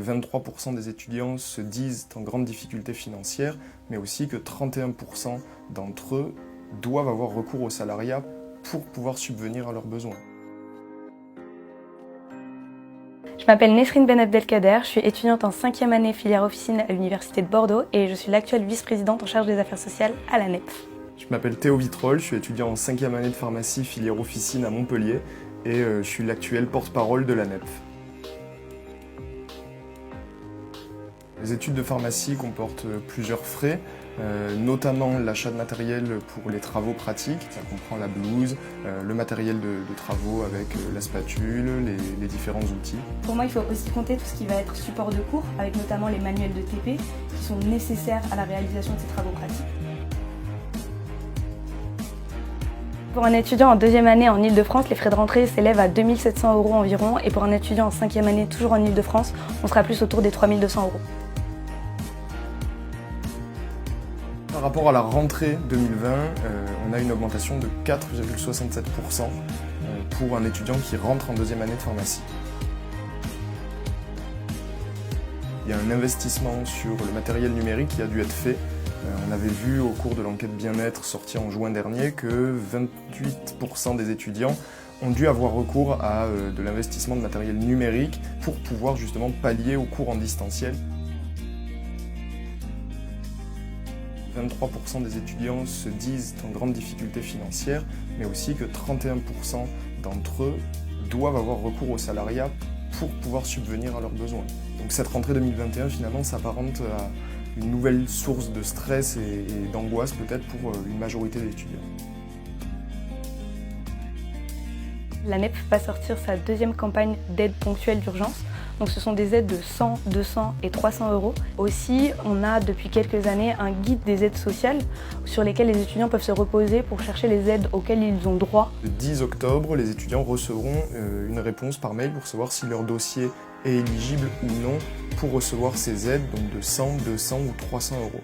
23% des étudiants se disent en grande difficulté financière, mais aussi que 31% d'entre eux doivent avoir recours au salariat pour pouvoir subvenir à leurs besoins. Je m'appelle Nesrine Ben Abdelkader, je suis étudiante en 5e année filière officine à l'Université de Bordeaux et je suis l'actuelle vice-présidente en charge des affaires sociales à la NEP. Je m'appelle Théo Vitrolles, je suis étudiant en 5e année de pharmacie filière officine à Montpellier et je suis l'actuel porte-parole de la NEP. Les études de pharmacie comportent plusieurs frais, notamment l'achat de matériel pour les travaux pratiques. Ça comprend la blouse, le matériel de travaux avec la spatule, les différents outils. Pour moi, il faut aussi compter tout ce qui va être support de cours, avec notamment les manuels de TP qui sont nécessaires à la réalisation de ces travaux pratiques. Pour un étudiant en 2e année en Ile-de-France, les frais de rentrée s'élèvent à 2 700 € environ, et pour un étudiant en 5e année toujours en Ile-de-France, on sera plus autour des 3 200 €. Par rapport à la rentrée 2020, on a une augmentation de 4,67% pour un étudiant qui rentre en 2e année de pharmacie. Il y a un investissement sur le matériel numérique qui a dû être fait. On avait vu au cours de l'enquête bien-être sortie en juin dernier que 28% des étudiants ont dû avoir recours à de l'investissement de matériel numérique pour pouvoir justement pallier aux cours en distanciel. 23% des étudiants se disent en grande difficulté financière, mais aussi que 31% d'entre eux doivent avoir recours au salariat pour pouvoir subvenir à leurs besoins. Donc cette rentrée 2021, finalement, s'apparente à une nouvelle source de stress et d'angoisse peut-être pour une majorité d'étudiants. La NEP va sortir sa 2e campagne d'aide ponctuelle d'urgence. Donc ce sont des aides de 100, 200 et 300 €. Aussi, on a depuis quelques années un guide des aides sociales sur lesquelles les étudiants peuvent se reposer pour chercher les aides auxquelles ils ont droit. Le 10 octobre, les étudiants recevront une réponse par mail pour savoir si leur dossier est éligible ou non pour recevoir ces aides, donc de 100, 200 ou 300 €.